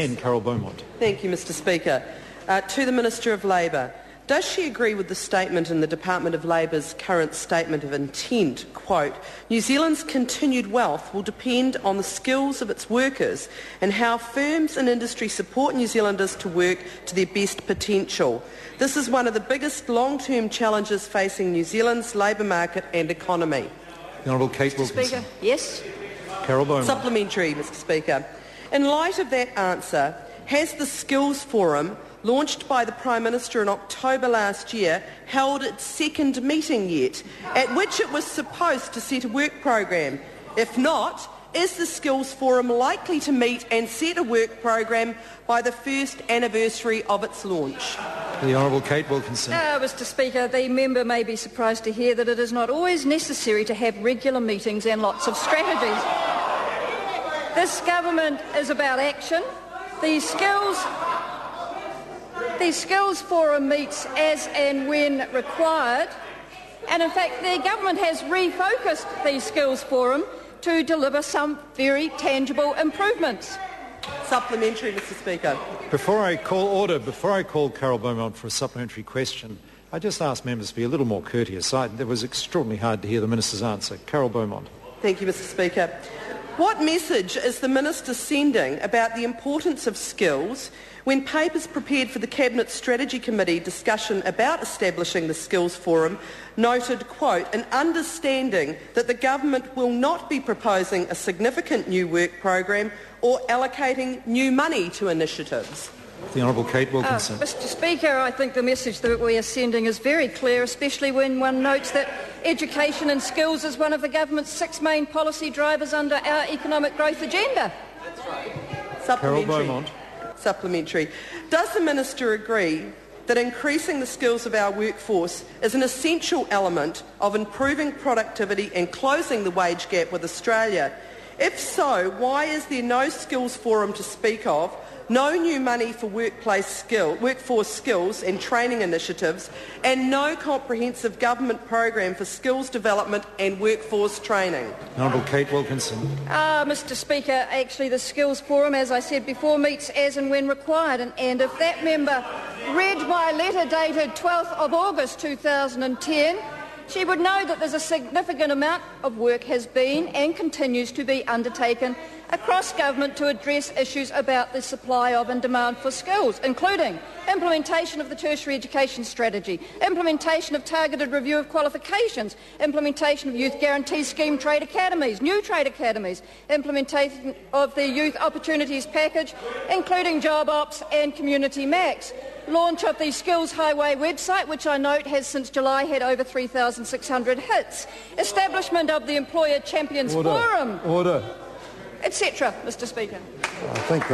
And Carol Beaumont. Thank you, Mr Speaker. To the Minister of Labour, does she agree with the statement in the Department of Labour's current statement of intent, quote, New Zealand's continued wealth will depend on the skills of its workers and how firms and industry support New Zealanders to work to their best potential. This is one of the biggest long-term challenges facing New Zealand's labour market and economy. The Honourable Kate Wilkinson. Speaker, yes. Carol Beaumont. Supplementary, Mr Speaker. In light of that answer, has the Skills Forum, launched by the Prime Minister in October last year, held its second meeting yet, at which it was supposed to set a work programme? If not, is the Skills Forum likely to meet and set a work programme by the first anniversary of its launch? The Honourable Kate Wilkinson. Mr Speaker, the member may be surprised to hear that it is not always necessary to have regular meetings and lots of strategies. This government is about action. The Skills Forum meets as and when required, and in fact the government has refocused the Skills Forum to deliver some very tangible improvements. Supplementary, Mr Speaker. Before I call Carol Beaumont for a supplementary question, I just ask members to be a little more courteous. It was extraordinarily hard to hear the Minister's answer. Carol Beaumont. Thank you, Mr Speaker. What message is the Minister sending about the importance of skills when papers prepared for the Cabinet Strategy Committee discussion about establishing the Skills Forum noted, quote, an understanding that the government will not be proposing a significant new work programme or allocating new money to initiatives? The Honourable Kate Wilkinson. Mr Speaker, I think the message that we are sending is very clear, especially when one notes that education and skills is one of the government's 6 main policy drivers under our economic growth agenda. That's right. Carol Beaumont. Supplementary. Does the Minister agree that increasing the skills of our workforce is an essential element of improving productivity and closing the wage gap with Australia? If so, why is there no Skills Forum to speak of, no new money for workforce skills and training initiatives, and no comprehensive government program for skills development and workforce training? Honourable Kate Wilkinson. Mr Speaker, actually the Skills Forum, as I said before, meets as and when required, and if that member read my letter dated 12th of August 2010, she would know that there's a significant amount of work has been and continues to be undertaken across government to address issues about the supply of and demand for skills, including implementation of the tertiary education strategy, implementation of targeted review of qualifications, implementation of youth guarantee scheme trade academies, new trade academies, implementation of the youth opportunities package, including job ops and community max, launch of the Skills Highway website, which I note has since July had over 3,600 hits, establishment of the Employer Champions Forum, etc. Mr Speaker. I think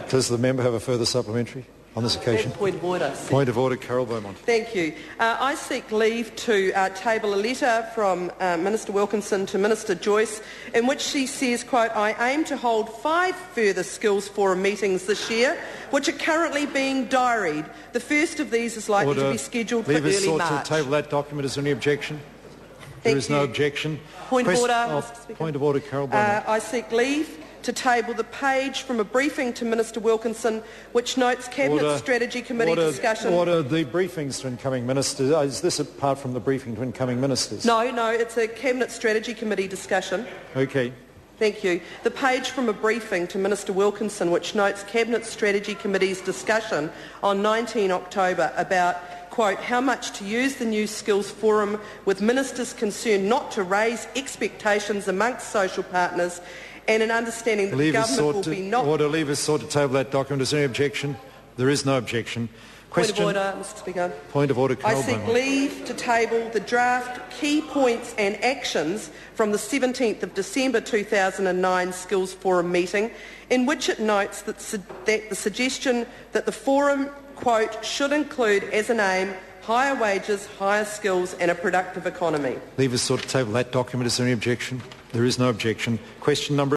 does the member have a further supplementary on this occasion? Point of order. Point of order, Carol Beaumont. Thank you. I seek leave to table a letter from Minister Wilkinson to Minister Joyce in which she says, quote, I aim to hold 5 further Skills Forum meetings this year, which are currently being diaried. The first of these is likely to be scheduled for early March. To table that document. Is there any objection? There is no objection. Point of order, Mr Speaker. Point of order, Carol Beaumont. I seek leave to table the page from a briefing to Minister Wilkinson which notes Cabinet Strategy Committee discussion. The briefings to incoming ministers. Is this apart from the briefing to incoming ministers? No, it's a Cabinet Strategy Committee discussion. Okay. Thank you. The page from a briefing to Minister Wilkinson which notes Cabinet Strategy Committee's discussion on 19 October about, quote, how much to use the new Skills Forum with ministers concerned not to raise expectations amongst social partners and an understanding that the government will be not... Leave us sought to table that document. Is there any objection? There is no objection. Question. Point of order, Mr Speaker. Point of order, Carol I seek Beaumont. leave to table the draft key points and actions from the 17th of December 2009 Skills Forum meeting in which it notes that the suggestion that the forum, quote, should include as an aim higher wages, higher skills and a productive economy. Leave us sought to table that document. Is there any objection? There is no objection. Question number